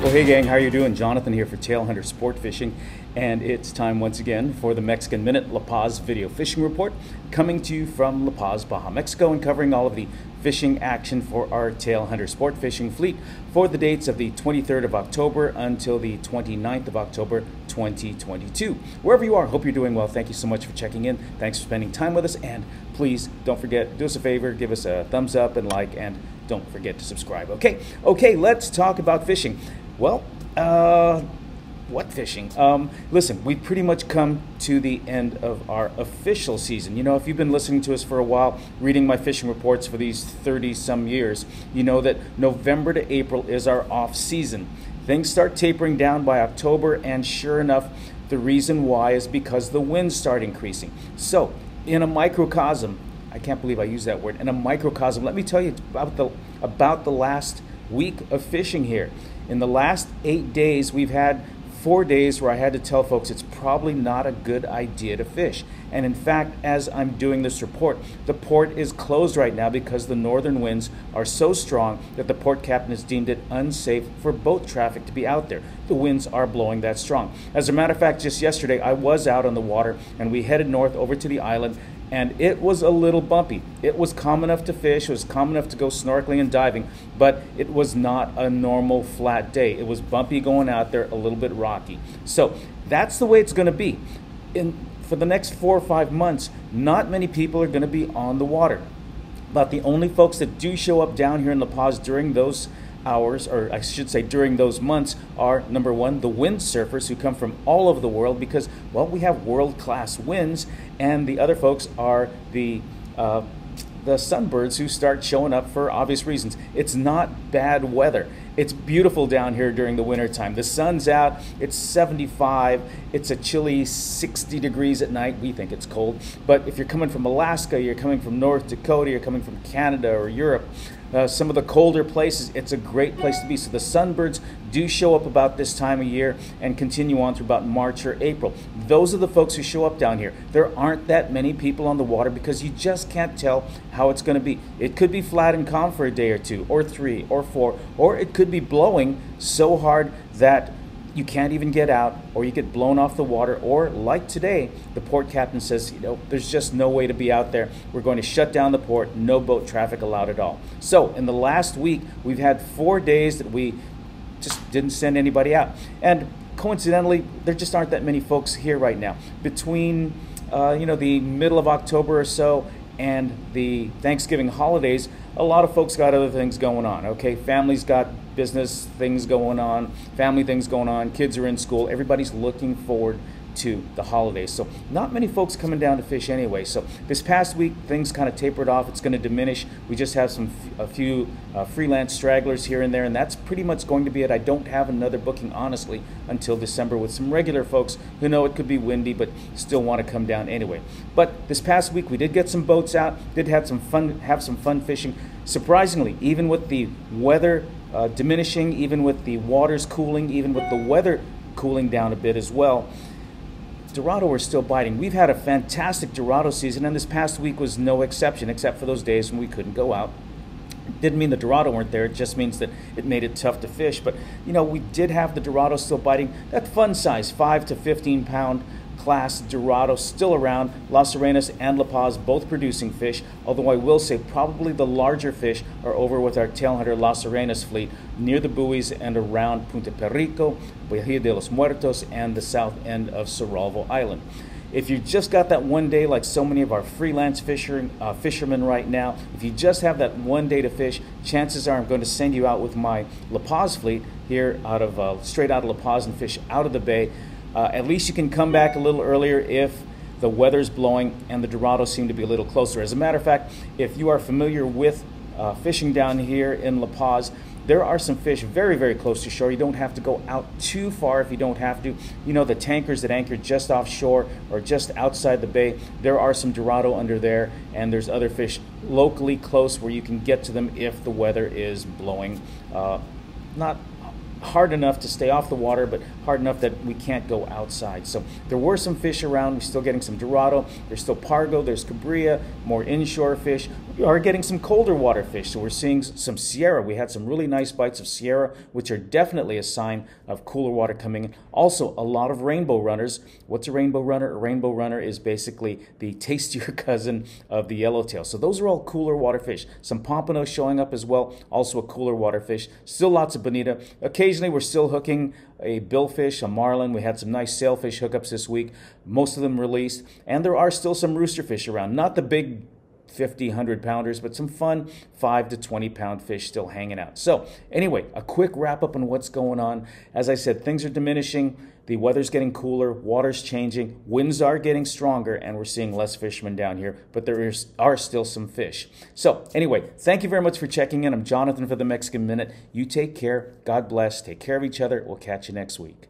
Well, hey gang, how are you doing? Jonathan here for Tailhunter Sportfishing, and it's time once again for the Mexican Minute La Paz video fishing report, coming to you from La Paz, Baja, Mexico, and covering all of the fishing action for our Tailhunter Sportfishing fleet for the dates of the 23rd of October until the 29th of October 2022. Wherever you are, hope you're doing well. Thank you so much for checking in. Thanks for spending time with us, and please don't forget, do us a favor, give us a thumbs up and like, and don't forget to subscribe. Okay, let's talk about fishing. Well, what fishing? Listen, we've pretty much come to the end of our official season. You know, if you've been listening to us for a while, reading my fishing reports for these 30-some years, you know that November to April is our off season. Things start tapering down by October, and sure enough, the reason why is because the winds start increasing. So, in a microcosm, I can't believe I used that word, in a microcosm, let me tell you about the last week of fishing here. In the last 8 days, we've had 4 days where I had to tell folks it's probably not a good idea to fish. And in fact, as I'm doing this report, the port is closed right now because the northern winds are so strong that the port captain has deemed it unsafe for boat traffic to be out there. The winds are blowing that strong. As a matter of fact, just yesterday, I was out on the water and we headed north over to the island, and it was a little bumpy. It was calm enough to fish, it was calm enough to go snorkeling and diving, but it was not a normal flat day. It was bumpy going out there, a little bit rocky. So that's the way it's going to be. For the next 4 or 5 months, not many people are going to be on the water. But the only folks that do show up down here in La Paz during those hours, or I should say during those months, are number one, the windsurfers who come from all over the world because, well, we have world-class winds, and the other folks are the sunbirds who start showing up for obvious reasons. It's not bad weather. It's beautiful down here during the winter time. The sun's out, it's 75, it's a chilly 60 degrees at night. We think it's cold, but if you're coming from Alaska, you're coming from North Dakota, you're coming from Canada or Europe, some of the colder places, it's a great place to be. So the sunbirds do show up about this time of year and continue on through about March or April. Those are the folks who show up down here. There aren't that many people on the water because you just can't tell how it's going to be. It could be flat and calm for a day or two, or 3 or 4, or it could be blowing so hard that you can't even get out, or you get blown off the water, or like today, the port captain says, you know, there's just no way to be out there. We're going to shut down the port, no boat traffic allowed at all. So in the last week, we've had 4 days that we just didn't send anybody out. And coincidentally, there just aren't that many folks here right now. Between the middle of October or so and the Thanksgiving holidays, a lot of folks got other things going on, okay? Families got business things going on, family things going on, kids are in school, everybody's looking forward to the holidays. So not many folks coming down to fish anyway. So this past week, things kind of tapered off. It's going to diminish. We just have a few freelance stragglers here and there, and that's pretty much going to be it. I don't have another booking, honestly, until December with some regular folks who know it could be windy but still want to come down anyway. But this past week, we did get some boats out, did have some fun fishing. Surprisingly, even with the weather diminishing, even with the waters cooling, even with the weather cooling down a bit as well, Dorado are still biting. We've had a fantastic Dorado season, and this past week was no exception, except for those days when we couldn't go out. It didn't mean the Dorado weren't there, it just means that it made it tough to fish. But, you know, we did have the Dorado still biting. That fun size, 5 to 15 pound class Dorado still around. Las Arenas and La Paz both producing fish, although I will say probably the larger fish are over with our Tailhunter Las Arenas fleet near the buoys and around Punta Perico, Bahia de los Muertos, and the south end of Cerralvo Island. If you just got that one day, like so many of our freelance fishermen right now, if you just have that one day to fish, chances are I'm going to send you out with my La Paz fleet here straight out of La Paz and fish out of the bay. At least you can come back a little earlier if the weather's blowing and the Dorados seem to be a little closer. As a matter of fact, if you are familiar with fishing down here in La Paz, there are some fish very, very close to shore. You don't have to go out too far if you don't have to. You know, the tankers that anchor just offshore or just outside the bay, there are some Dorado under there, and there's other fish locally close where you can get to them if the weather is blowing. Not hard enough to stay off the water, but hard enough that we can't go outside. So there were some fish around. We're still getting some Dorado. There's still Pargo. There's Cabria, more inshore fish. We are getting some colder water fish. So we're seeing some Sierra. We had some really nice bites of Sierra, which are definitely a sign of cooler water coming in. Also, a lot of rainbow runners. What's a rainbow runner? A rainbow runner is basically the tastier cousin of the yellowtail. So those are all cooler water fish. Some pompano showing up as well. Also a cooler water fish. Still lots of bonita. Occasionally we're still hooking a billfish, a marlin. We had some nice sailfish hookups this week. Most of them released. And there are still some roosterfish around. Not the big 50, 100 pounders, but some fun 5 to 20 pound fish still hanging out. So anyway, a quick wrap up on what's going on. As I said, things are diminishing. The weather's getting cooler, water's changing, winds are getting stronger, and we're seeing less fishermen down here, but there are still some fish. So anyway, thank you very much for checking in. I'm Jonathan for the Mexican Minute. You take care. God bless. Take care of each other. We'll catch you next week.